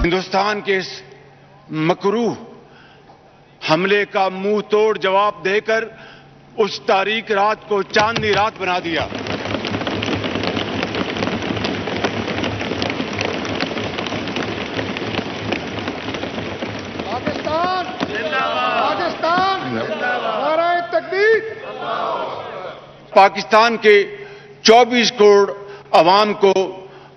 हिंदुस्तान के इस मकरूह हमले का मुंह तोड़ जवाब देकर उस तारीख रात को चांदनी रात बना दिया। पाकिस्तान पाकिस्तान नारे तकबीर। पाकिस्तान के 24 करोड़ अवाम को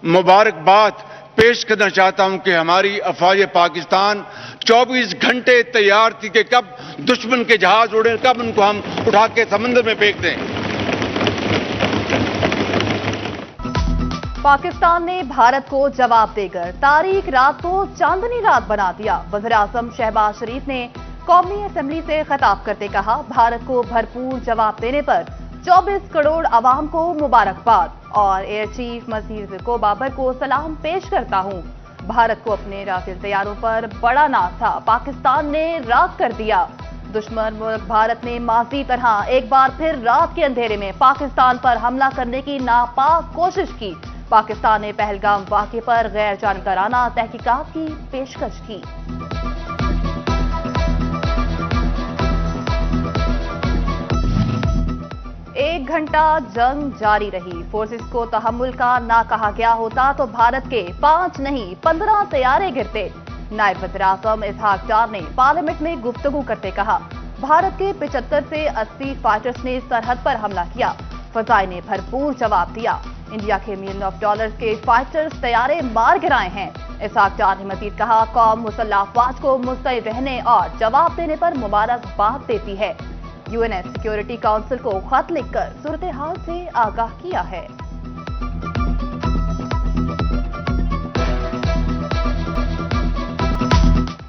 मुबारकबाद पेश करना चाहता हूं कि हमारी अफवाज पाकिस्तान 24 घंटे तैयार थी कि कब दुश्मन के जहाज उड़े, कब उनको हम उठा के समंदर में फेंक दें। पाकिस्तान ने भारत को जवाब देकर तारीख रात को चांदनी रात बना दिया। वज़ीर-ए-आज़म शहबाज शरीफ ने कौमी असेंबली से खिताब करते कहा, भारत को भरपूर जवाब देने पर 24 करोड़ अवाम को मुबारकबाद और एयर चीफ मजीद को बाबर को सलाम पेश करता हूं। भारत को अपने राफेल तैयारों पर बड़ा नाज था, पाकिस्तान ने राख कर दिया। दुश्मन मुल्क भारत ने माजी तरह एक बार फिर रात के अंधेरे में पाकिस्तान पर हमला करने की नापाक कोशिश की। पाकिस्तान ने पहलगाम वाक़े पर गैर जानकाराना तहकीकात की पेशकश की। एक घंटा जंग जारी रही। फोर्सेस को तहम्मुल का ना कहा गया होता तो भारत के 5 नहीं 15 तैयारे गिरते। नायब वज़ीर-ए-आज़म इसहाक डार ने पार्लियामेंट में गुफ्तगू करते कहा, भारत के 75 से 80 फाइटर्स ने सरहद पर हमला किया, फजाई ने भरपूर जवाब दिया। इंडिया के $1 मिलियन के फाइटर्स तैयारे मार गिराए हैं। इसहाक डार ने मजीद कहा, कौम मुसल्लह अफवाज को मुस्तैद रहने और जवाब देने पर मुबारकबाद देती है। यूएनएस सिक्योरिटी काउंसिल को खत लिखकर सूरत हाल से आगाह किया है।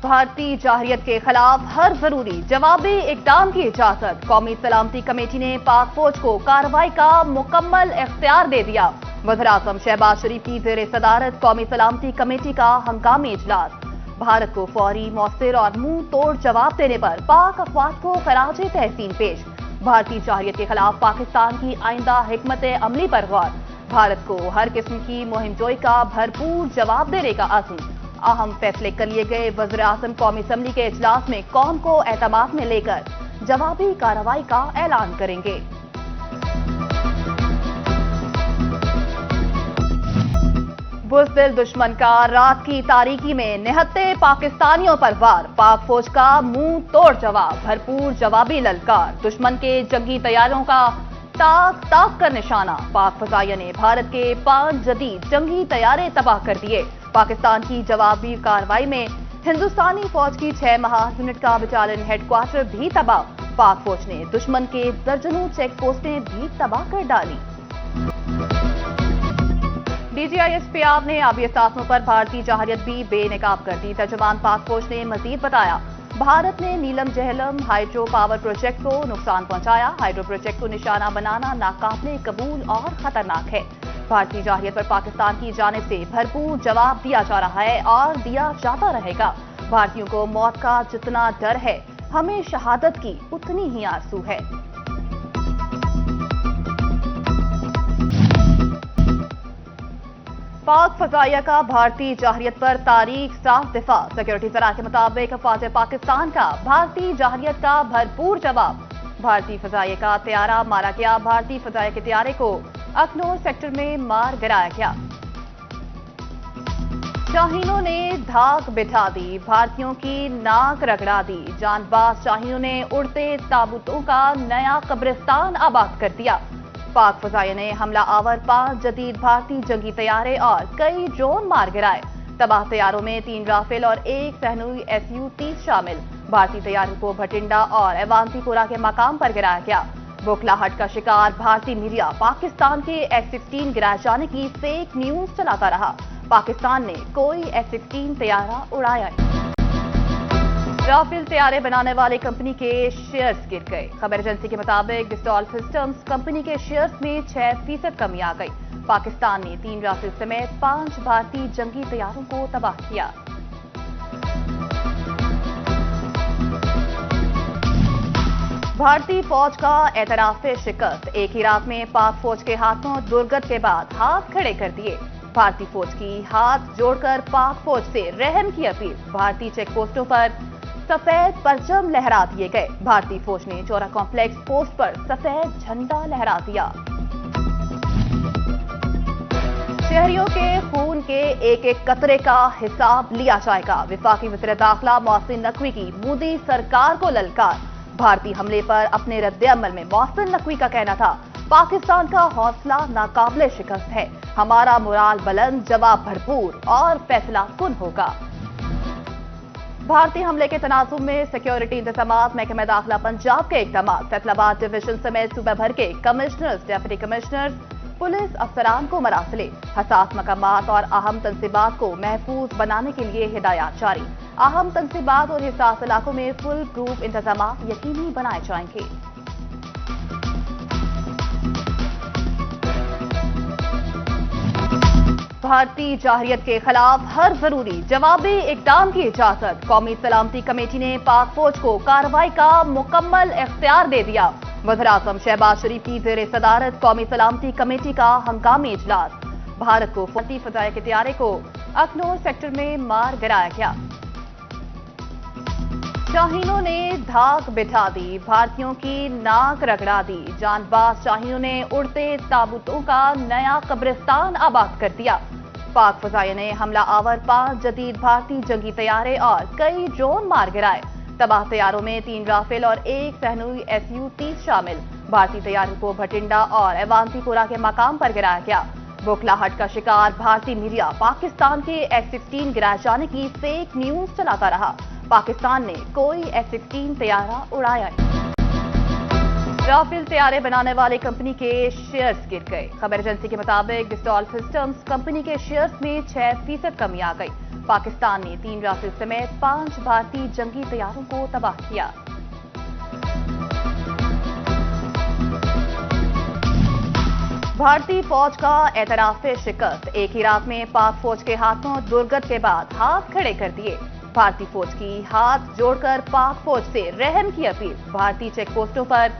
भारतीय जाहिरियत के खिलाफ हर जरूरी जवाबी इकदाम की इजाजत। कौमी सलामती कमेटी ने पाक फौज को कार्रवाई का मुकम्मल इख्तियार दे दिया। वज़ीर-ए-आज़म शहबाज शरीफ की ज़ेर सदारत कौमी सलामती कमेटी का हंगामी इजलास। भारत को फौरी, मौसर और मुंह तोड़ जवाब देने पर पाक अफवाज को खराजे तहसीन पेश। भारतीय जाहिरियत के खिलाफ पाकिस्तान की आइंदा हिकमत अमली पर गौर। भारत को हर किस्म की मुहिमजोई का भरपूर जवाब देने का अज़्म। अहम फैसले कर लिए गए। वज़ीर-ए-आज़म कौमी असेंबली के इजलास में कौम को एतमाद में लेकर जवाबी कार्रवाई का ऐलान करेंगे। बुज़दिल दुश्मन का रात की तारीकी में निहत्ते पाकिस्तानियों पर वार। पाक फौज का मुंह तोड़ जवाब, भरपूर जवाबी ललकार। दुश्मन के जंगी तैयारों का ताक ताक कर निशाना। पाक फजाइया ने भारत के 5 जदीद जंगी तैयारे तबाह कर दिए। पाकिस्तान की जवाबी कार्रवाई में हिंदुस्तानी फौज की 6 महार यूनिट का बटालियन हेडक्वार्टर भी तबाह। पाक फौज ने दुश्मन के दर्जनों चेक पोस्टें भी तबाह कर डाली। DGISPR ने आबी असासों पर भारतीय जाहिरियत भी बेनकाब कर दी। तर्जुमान पाक फौज ने मजीद बताया, भारत ने नीलम जहलम हाइड्रो पावर प्रोजेक्ट को नुकसान पहुंचाया। हाइड्रो प्रोजेक्ट को निशाना बनाना नाकाबिले कबूल और खतरनाक है। भारतीय जाहिरियत पर पाकिस्तान की जानिब से भरपूर जवाब दिया जा रहा है और दिया जाता रहेगा। भारतीयों को मौत का जितना डर है, हमें शहादत की उतनी ही आरज़ू है। पाक फजाइया का भारतीय जाहिरियत पर तारीख साफ दिफा। सिक्योरिटी जरा के मुताबिक अफवाज पाकिस्तान का भारतीय जाहिरियत का भरपूर जवाब। भारतीय फजाइया का तैयारा मारा गया। भारतीय फजाइया के तैयारे को अखनूर सेक्टर में मार गिराया गया। शाहीनों ने धाक बिठा दी, भारतीयों की नाक रगड़ा दी। जानबाज शाहीनों ने उड़ते ताबूतों का नया कब्रिस्तान आबाद कर दिया। पाक फजाइया ने हमला आवर 5 जदीद भारतीय जंगी तैयारे और कई ड्रोन मार गिराए। तबाह तैयारों में 3 राफेल और 1 सहनुई SU-30 शामिल। भारतीय तैयारों को भटिंडा और एवांतीपुरा के मकाम पर गिराया गया। बोखलाहट का शिकार भारतीय मीडिया पाकिस्तान के F-16 गिराए जाने की फेक न्यूज चलाता रहा। पाकिस्तान ने कोई F-16 तैयारा उड़ाया नहीं। राफेल तैयारे बनाने वाली कंपनी के शेयर्स गिर गए। खबर एजेंसी के मुताबिक डिस्टॉल सिस्टम्स कंपनी के शेयर्स में 6% कमी आ गई। पाकिस्तान ने 3 राफेल समेत 5 भारतीय जंगी तैयारों को तबाह किया। भारतीय फौज का एतराफ शिकस्त। एक ही रात में पाक फौज के हाथों दुर्गत के बाद हाथ खड़े कर दिए। भारतीय फौज की हाथ जोड़कर पाक फौज से रहम की अपील। भारतीय चेक पोस्टों पर सफेद परचम लहरा दिए गए। भारतीय फौज ने चौरा कॉम्प्लेक्स पोस्ट पर सफेद झंडा लहरा दिया। शहरियों के खून के एक एक कतरे का हिसाब लिया जाएगा। विफाकी वज़ीर दाखिला मोहसिन नकवी की मोदी सरकार को ललकार। भारतीय हमले पर अपने रद्द-ए-अमल में मोहसिन नकवी का कहना था, पाकिस्तान का हौसला नाकाबिले शिकस्त है, हमारा मोराल बुलंद, जवाब भरपूर और फैसला कुन होगा। भारतीय हमले के तनाजुम में सिक्योरिटी इंतजामात, महकमा दाखिला पंजाब के इक़दामात, फैसलाबाद डिवीजन समेत सूबा भर के कमिश्नर्स, डिप्टी कमिश्नर्स, पुलिस अफसरान को मरासिले, हसास मकामात और अहम तंसीबात को महफूज बनाने के लिए हिदायत जारी। अहम तंसीबात और हिसास इलाकों में फुल प्रूफ इंतजामात यकीनी बनाए जाएंगे। भारतीय जाहिरियत के खिलाफ हर जरूरी जवाबी इकदाम की इजाजत। कौमी सलामती कमेटी ने पाक फौज को कार्रवाई का मुकम्मल इख्तियार दे दिया। वज़ीर-ए-आज़म शहबाज शरीफ की ज़ेर सदारत कौमी सलामती कमेटी का हंगामी इजलास। भारत को भारतीय फ़ज़ाई के तैयारे को अखनूर सेक्टर में मार गिराया गया। शाहीनों ने धाक बिठा दी, भारतीयों की नाक रगड़ा दी। जानबाज शाहीनों ने उड़ते ताबूतों का नया कब्रिस्तान आबाद कर दिया। पाक फ़ज़ाइया ने हमला आवर 5 जदीद भारतीय जंगी तैयारे और कई ड्रोन मार गिराए। तबाह तैयारों में 3 राफेल और 1 सहनुई SU-30 शामिल। भारतीय तैयारों को भटिंडा और एवांतीपुरा के मकाम पर गिराया गया। बोखलाहट का शिकार भारतीय मीडिया पाकिस्तान के F-16 गिराए जाने की फेक न्यूज चलाता रहा। पाकिस्तान ने कोई F-16 तैयारा उड़ाया नहीं। राफेल तैयारे बनाने वाली कंपनी के शेयर्स गिर गए। खबर एजेंसी के मुताबिक डिस्टॉल सिस्टम्स कंपनी के शेयर्स में 6% कमी आ गई। पाकिस्तान ने 3 राफेल समेत 5 भारतीय जंगी तैयारों को तबाह किया। भारतीय फौज का एतराफ शिकस्त। एक ही रात में पाक फौज के हाथों दुर्गत के बाद हाथ खड़े कर दिए। भारतीय फौज की हाथ जोड़कर पाक फौज से रहम की अपील। भारतीय चेक पोस्टों पर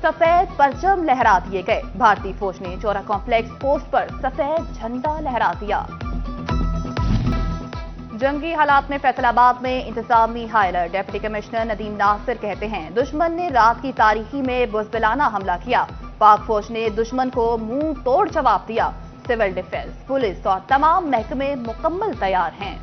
सफेद परचम लहरा दिए गए। भारतीय फौज ने चौरा कॉम्प्लेक्स पोस्ट पर सफेद झंडा लहरा दिया। जंगी हालात में फैसलाबाद में इंतजामी high alert. Deputy commissioner Nadeem Nasir कहते हैं, दुश्मन ने रात की तारीकी में बुज़दिलाना हमला किया। पाक फौज ने दुश्मन को मुंह तोड़ जवाब दिया। सिविल डिफेंस, पुलिस और तमाम महकमे मुकम्मल तैयार हैं।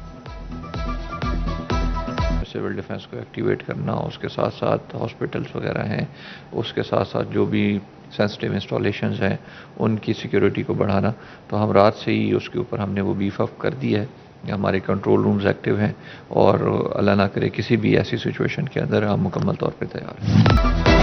सिविल डिफेंस को एक्टिवेट करना, उसके साथ साथ हॉस्पिटल्स वगैरह हैं, उसके साथ साथ जो भी सेंसिटिव इंस्टॉलेशंस हैं उनकी सिक्योरिटी को बढ़ाना, तो हम रात से ही उसके ऊपर हमने वो बीफ अप कर दिया है। हमारे कंट्रोल रूम्स एक्टिव हैं और अल्लाह ना करे किसी भी ऐसी सिचुएशन के अंदर हम मुकम्मल तौर पे तैयार हैं।